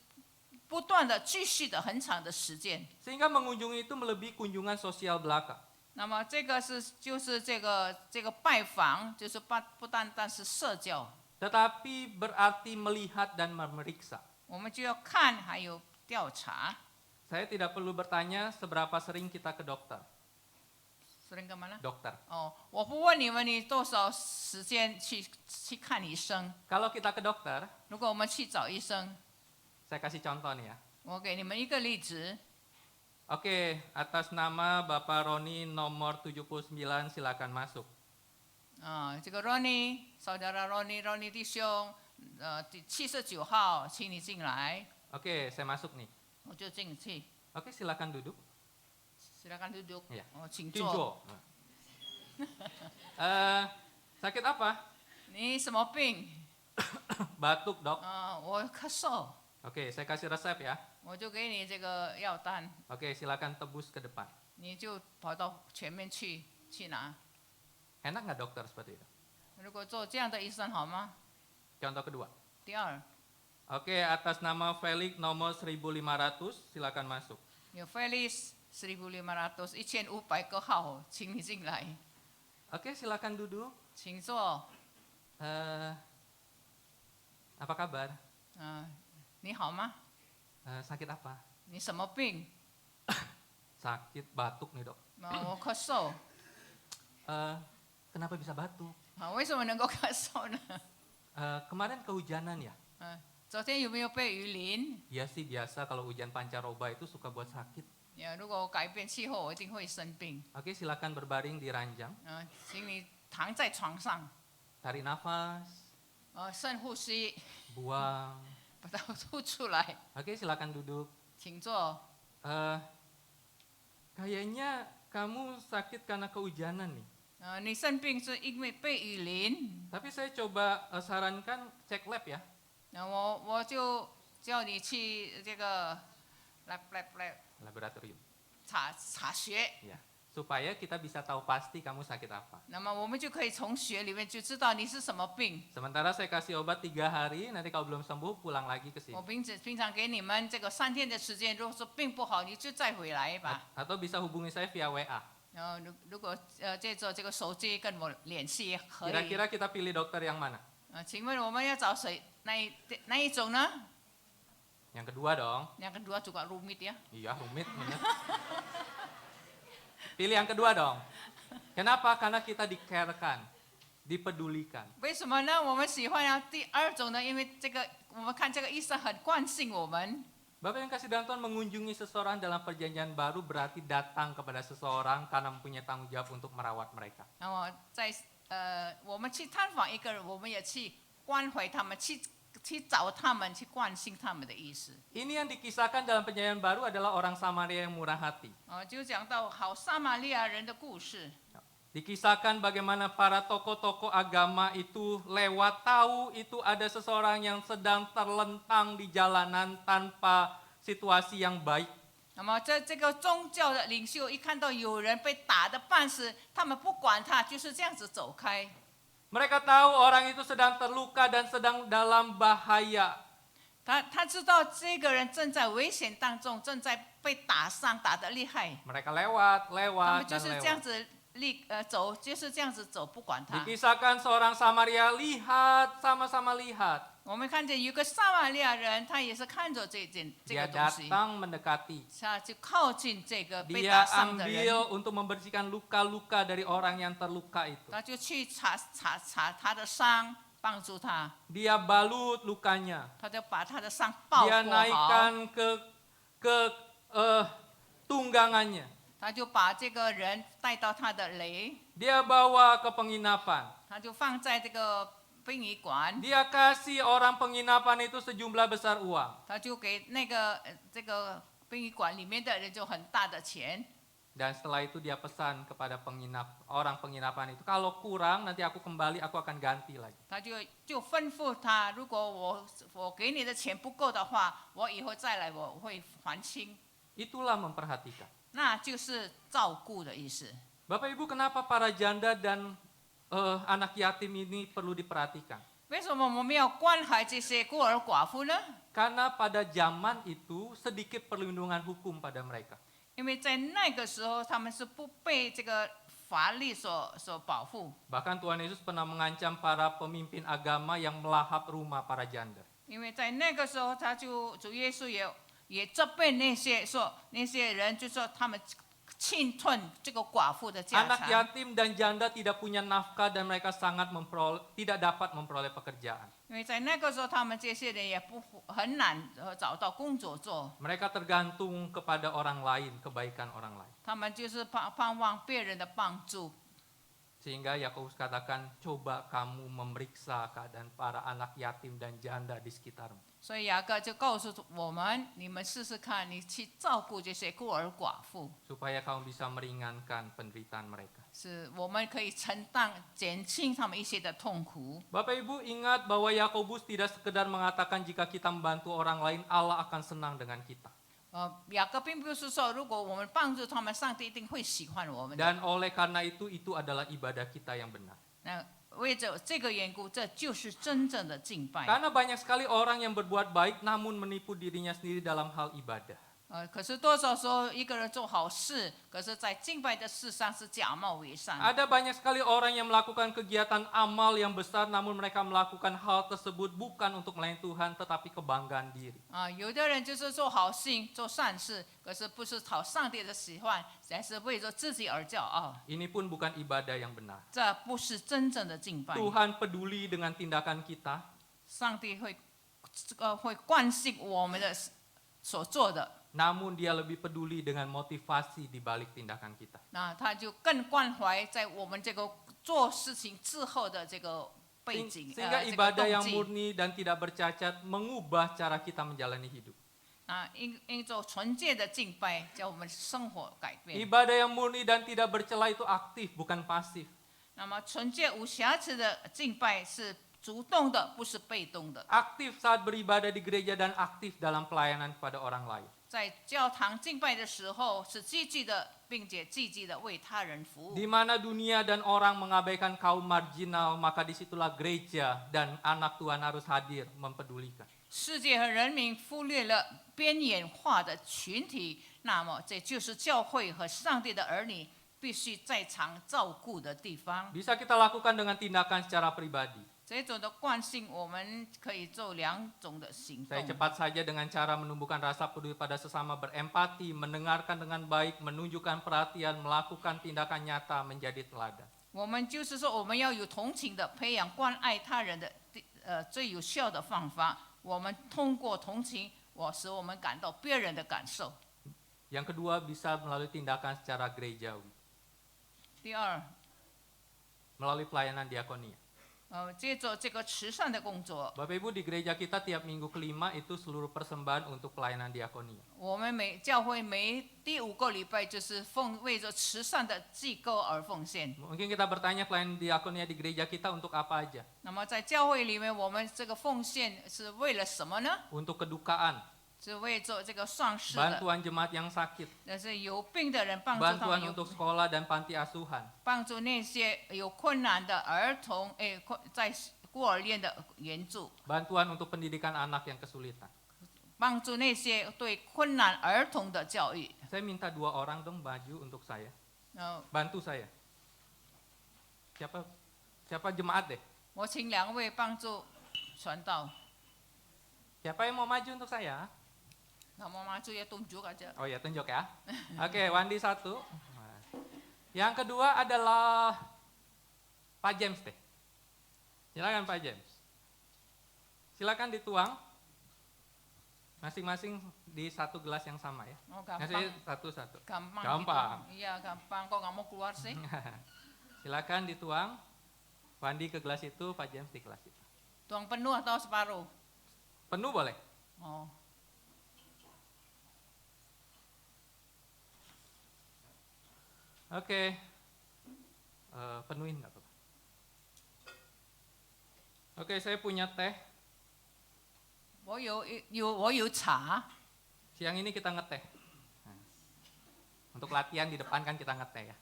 不断的继续的很长的时间。 Sehingga mengunjungi itu melebihi kunjungan sosial belaka. 那么这个就是这个拜访，就是不单单是社交， Tetapi berarti melihat dan memeriksa. 我们就要看还有调查。 Saya tidak perlu bertanya seberapa sering kita ke dokter. 是那干嘛呢？ Dokter. 哦，我不问你们你多少时间去看医生。 Kalau kita ke dokter, 如果我们去找医生， saya kasih contoh nih ya. 我给你们一个例子。 Oke, atas nama Bapak Roni nomor 79 silakan masuk. 这个 Ronnie ，saudara Ronnie 弟兄，第79号，请你进来， Oke, saya masuk nih. 我就进去。 Oke, silakan duduk. silakan duduk， Iya. 请坐。 Junjo. Sakit apa? 你什么病？ Batuk, Dok. 我咳嗽， Oke, saya kasih resep ya. 我就给你这个药单， Oke, silakan tebus ke depan. 你就跑到前面去拿。 Enak nggak dokter seperti itu? 如果做这样的医生好吗？ Contoh kedua. 第二， Oke, atas nama Felix nomor 1500 silakan masuk. 有 Felix 1500，1500个号，请你进来， Oke, silakan duduk. 请坐。 Apa kabar? 你好吗？ Sakit apa? 你什么病？ Sakit batuk nih, Dok. 我咳嗽。 Kenapa bisa batuk? 为什么能够咳嗽呢？ Kemarin kehujanan ya? 昨天有没有被雨淋？ Iya sih biasa kalau hujan pancaroba itu suka buat sakit. 如果改变气候，我一定会生病。 Oke, silakan berbaring di ranjang. 请你躺在床上， Tarik nafas, 深呼吸， buang. 把它吐出来。 Oke, silakan duduk. 请坐。 Kayaknya kamu sakit karena kehujanan nih. 你生病是因为被雨淋， Tapi saya coba sarankan cek lab ya. 我就叫你去这个Laboratorium. 查血， Ya. Supaya kita bisa tahu pasti kamu sakit apa. 那么我们就可以从血里面就知道你是什么病。 Sementara saya kasih obat 3 hari, nanti kalau belum sembuh pulang lagi ke 我 sini. 平常给你们这个3天的时间，如果说病不好，你就再回来吧。 Atau bisa hubungi saya via WA. 然后如果借着这个手机跟我联系，可以。 Kira-kira kita pilih dokter yang mana? 请问我们要找谁？那一种呢？ Yang kedua dong. Yang kedua juga rumit ya. Iya, rumit. Bener. Pilih yang kedua dong. Kenapa? Karena kita di-care-kan. dipedulikan. 为什么呢？我们喜欢第二种呢？因为这个我们看这个医生很关心我们。 Bapak yang kasih dalam Tuhan, mengunjungi seseorang dalam perjanjian baru berarti datang kepada seseorang karena mempunyai tanggung jawab untuk merawat mereka. 那么我们去探访一个人，我们也去关怀他们，去找他们，去关心他们的意思。 Ini yang dikisahkan dalam perjanjian baru adalah orang Samaria yang murah hati. 就讲到好撒玛利亚人的故事。 Dikisahkan bagaimana para tokoh-tokoh agama itu lewat tahu itu ada seseorang yang sedang terlentang di jalanan tanpa situasi yang baik. 那么这个宗教的领袖一看到有人被打得半死，他们不管他，就是这样子走开。 Mereka tahu orang itu sedang terluka dan sedang dalam bahaya. 他知道这个人正在危险当中，正在被打伤，打得厉害。 Mereka 他 lewat 们就 dan 是这样 lewat. 子走，就是这样子走，不管他。 Dikisahkan seorang Samaria lihat, sama-sama lihat. 我们看见有个撒玛利亚人，他也是看着这 Dia 个东西， datang mendekati. 他就靠近这个被 Dia 打伤的人， ambil untuk membersihkan luka-luka dari orang yang terluka itu. 他就去查他的伤，帮助他， Dia balut lukanya. 他就把他的伤包 Dia 裹好， naikkan ke tunggangannya. 他就把这个人带到他的雷， Dia bawa ke penginapan. 他就放在这个殡仪馆， Dia kasih orang penginapan itu sejumlah besar uang. 他就给这个殡仪馆里面的人就很大的钱， Dan setelah itu dia pesan kepada orang penginapan itu, kalau kurang nanti aku kembali, aku akan ganti lagi. 他就吩咐他，如果我给你的钱不够的话，我以后再来我会还清， Itulah memperhatikan. 那就是照顾的意思。 Bapak Ibu, kenapa para janda dan anak yatim ini perlu diperhatikan? 为什么我们要关怀这些孤儿寡妇呢？ Karena pada zaman itu sedikit perlindungan hukum pada mereka. 因为在那个时候，他们是不被这个法律所保护。 Bahkan Tuhan Yesus pernah mengancam para pemimpin agama yang melahap rumah para janda. 因为在那个时候，主耶稣也责备那些人，就说他们侵吞这个寡妇的家 Anak 产。 yatim dan janda tidak punya nafkah dan mereka sangat tidak dapat memperoleh pekerjaan. 因为在那个时候，他们这些人也很难找到工作做， Mereka tergantung kepada orang lain, kebaikan orang lain. 他们就是盼望别人的帮助。 Sehingga Yakobus katakan, coba kamu memeriksa keadaan para anak yatim dan janda di sekitarmu. 所以雅各就告诉我们：你们试试看，你去照顾这些孤儿寡妇， Supaya kamu bisa meringankan penderitaan mereka. 是我们可以减轻他们一些的痛苦。 Bapak Ibu ingat bahwa Yakobus tidak sekedar mengatakan jika kita membantu orang lain, Allah akan senang dengan kita. 雅各并不是说，如果我们帮助他们，上帝一定会喜欢我们的。 Dan oleh karena itu adalah ibadah kita yang benar. 那为着这个缘故，这就是真正的敬拜。 Karena banyak sekali orang yang berbuat baik namun menipu dirinya sendiri dalam hal ibadah. 可是多少时候一个人做好事，可是在敬拜的事上是假冒伪善。 Ada banyak sekali orang yang melakukan kegiatan amal yang besar namun mereka melakukan hal tersebut bukan untuk melayani Tuhan tetapi kebanggaan diri. 有的人就是做好事、做善事，可是不是讨上帝的喜欢，而是为着自己而骄傲。 Ini pun bukan ibadah yang benar. 这不是真正的敬拜。 Tuhan peduli dengan tindakan kita, 上帝会关心我们的所做的， namun Dia lebih peduli dengan motivasi di balik tindakan kita. 那他就更关怀在我们这个做事情之后的这个背景， Sehingga 这个 ibadah 动 yang 机。 murni dan tidak bercacat mengubah cara kita menjalani hidup. 因着纯洁的敬拜，叫我们生活改变。 Ibadah yang murni dan tidak bercela itu aktif, bukan pasif. 那么纯洁无瑕疵的敬拜是主动的，不是被动的。 Aktif saat beribadah di gereja dan aktif dalam pelayanan kepada orang lain. 在教堂敬拜的时候是积极的，并且积极的为他人服务。 Di mana dunia dan orang mengabaikan kaum marginal, maka disitulah gereja dan anak Tuhan harus hadir mempedulikan. 世界和人民忽略了边缘化的群体，那么这就是教会和上帝的儿女必须在场照顾的地方。 Bisa kita lakukan dengan tindakan secara pribadi. 这种的惯性，我们可以做两种的行 Saya 动。 cepat saja dengan cara menumbuhkan rasa peduli pada sesama, berempati, mendengarkan dengan baik, menunjukkan perhatian, melakukan tindakan nyata, menjadi teladan. 我们就是说，我们要有同情的，培养关爱他人的最有效的方法。我们通过同情，使我们感到别人的感受。 Yang kedua bisa melalui tindakan secara gerejawi, 第二， melalui pelayanan diakonia. 接着这个慈善的工作， Bapak Ibu, di gereja kita tiap minggu kelima itu seluruh persembahan untuk pelayanan diakonia. 我们教会第5个礼拜就是为着慈善的机构而奉献。 Mungkin kita bertanya pelayanan diakonia di gereja kita untuk apa aja? 那么在教会里面，我们这个奉献是为了什么呢？ Untuk kedukaan, 是为着这个丧事的， bantuan jemaat yang sakit, 但是有病的人，帮助他 bantuan 们 untuk sekolah dan panti asuhan, 帮助那些有困难的儿童，在孤儿院的援助， bantuan untuk pendidikan anak yang kesulitan. 帮助那些对困难儿童的教育。 Saya minta 2 orang dong maju untuk saya, 呃， bantu saya. Siapa jemaat deh? 我请2位帮助传道。 Siapa yang mau maju untuk saya? Nah, mau maju ya tunjuk aja. Oh ya, tunjuk ya. Oke, Wandi 1. Yang kedua adalah Pak James deh. Silakan Pak James. Silakan dituang. Masing-masing di 1 gelas yang sama ya. Oh, Ngasih gampang. satu-satu. Gampang. Gampang. Gitu. Iya, gampang. Kok nggak mau keluar sih? Silakan dituang. Wandi ke gelas itu, Pak James di gelas itu. Tuang penuh atau separuh? Penuh boleh. Oh. Oke. Penuhin nggak apa-apa. Oke, saya punya teh. 我有茶。 Siang ini kita ngeteh. Nah, untuk latihan di depan kan kita ngeteh ya.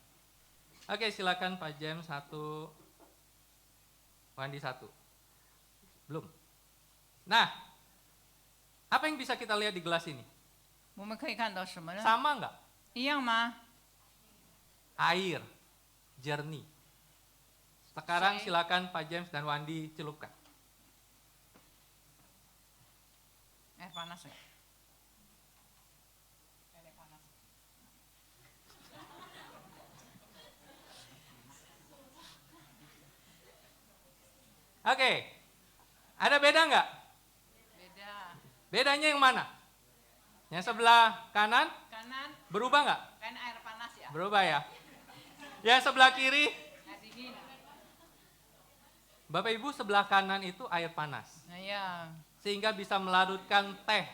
Oke, silakan Pak James 1, Wandi 1. Belum. Nah, apa yang bisa kita lihat di gelas ini? 我们可以看到什么呢？ Sama nggak? 一样吗？ Air, jernih. Sekarang Saya- silakan Pak James dan Wandi celupkan. Air panas ya? Air panas. Oke, ada beda nggak? Beda. Bedanya yang mana? Yang sebelah kanan Kanan berubah nggak? kan air panas ya? Berubah ya. Yang sebelah kiri, Nah, dingin. Bapak Ibu, sebelah kanan itu air panas. Nah, ya. Sehingga bisa melarutkan teh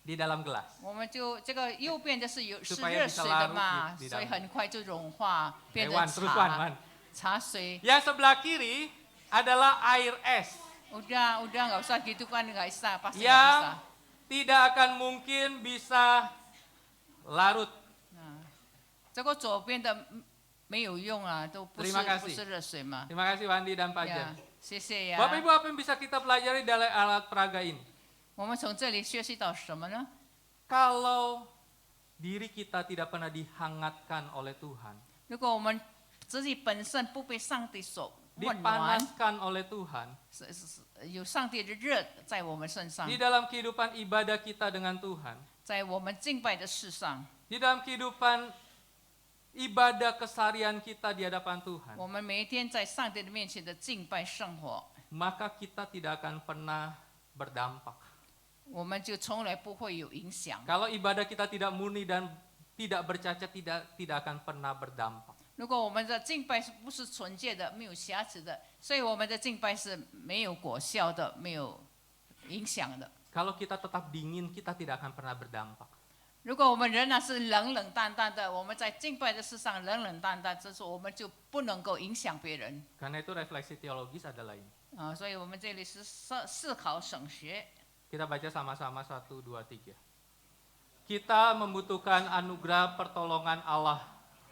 di dalam gelas. 我们就这个右边就是是 Supaya 热 bisa 水的 larut 嘛， di 所以 dalam. 很快就融化，变成 Wan, terus 茶 Wan. 茶水。 Yang sebelah kiri adalah air es udah nggak usah gitu kan, nggak bisa, pasti nggak bisa. yang tidak akan mungkin bisa larut. 这个左边的没有用啊，都不是 Terima kasih. 不是热水嘛。 Terima kasih Wandi dan Pak 呀 James. 谢谢呀。 Bapak Ibu, apa yang bisa kita pelajari dari alat peraga ini? 我们从这里学习到什么呢？ Kalau diri kita tidak pernah dihangatkan oleh Tuhan, 如果我们自己本身不被上帝所温暖， dipanaskan oleh Tuhan, 有上帝的热在我们身上 di，dalam kehidupan ibadah kita dengan Tuhan, 在我们敬拜的事上， di dalam kehidupan ibadah keseharian kita di hadapan Tuhan, 我们每一天在上帝的面前的敬拜生活， maka kita tidak akan pernah berdampak. 我们就从来不会有影响。 Kalau ibadah kita tidak murni dan tidak bercacat, tidak akan pernah berdampak. 如果我们的敬拜不是纯洁的、没有瑕疵的，所以我们的敬拜是没有果效的、没有影响的。 Kalau kita tetap dingin, kita tidak akan pernah berdampak. 如果我们仍然是冷冷淡淡的，我们在敬拜的事上冷冷淡淡，这时候我们就不能够影响别人 Karena itu refleksi teologis adalah ini. 啊。所以我们这里是思考省学。 Kita baca sama-sama 1, 2, 3. Kita membutuhkan anugerah pertolongan Allah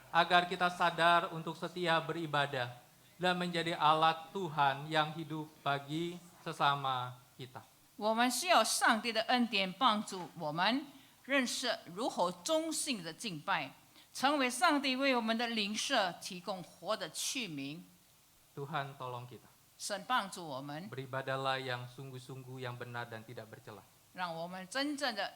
agar kita sadar untuk setia beribadah dan menjadi alat Tuhan yang hidup bagi sesama kita. 我们需要上帝的恩典帮助我们认识如何忠信的敬拜，成为上帝为我们的灵舍提供活的器皿。 Tuhan tolong kita. 神帮助我们， Beribadahlah yang sungguh-sungguh, yang benar dan tidak bercela. 让我们真正的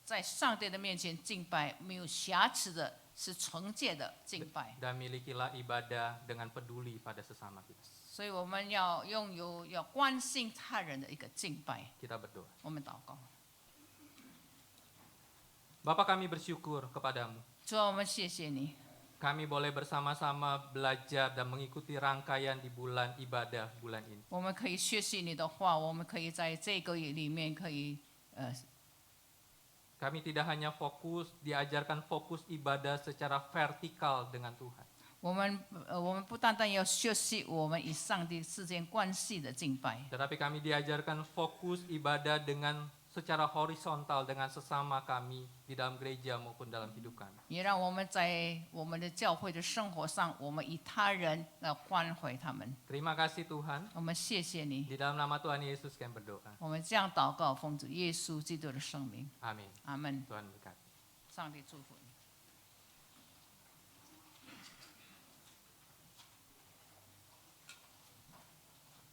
在上帝的面前敬拜没有瑕疵的，是纯洁的敬拜。 Dan milikilah ibadah dengan peduli pada sesama kita. 所以我们要拥有要关心他人的一个敬拜。 Kita berdoa. 我们祷告， Bapa, kami bersyukur kepadamu. 主啊，我们谢谢你， Kami boleh bersama-sama belajar dan mengikuti rangkaian di bulan ibadah bulan ini. 我们可以学习你的话，我们可以在这个里面可以Kami tidak hanya diajarkan fokus ibadah secara vertikal dengan Tuhan. 我们不单单要学习我们与上帝之间关系的敬拜， Tetapi kami diajarkan fokus ibadah dengan secara horizontal dengan sesama kami di dalam gereja maupun dalam hidup kami. 也让我们在我们的教会的生活上，我们与他人来关怀他们。 Terima kasih Tuhan. 我们谢谢你， Di dalam nama Tuhan Yesus kami berdoa. 我们这样祷告，奉主耶稣基督的圣名， Amin. 阿门。 Tuhan berkati. 上帝祝福你。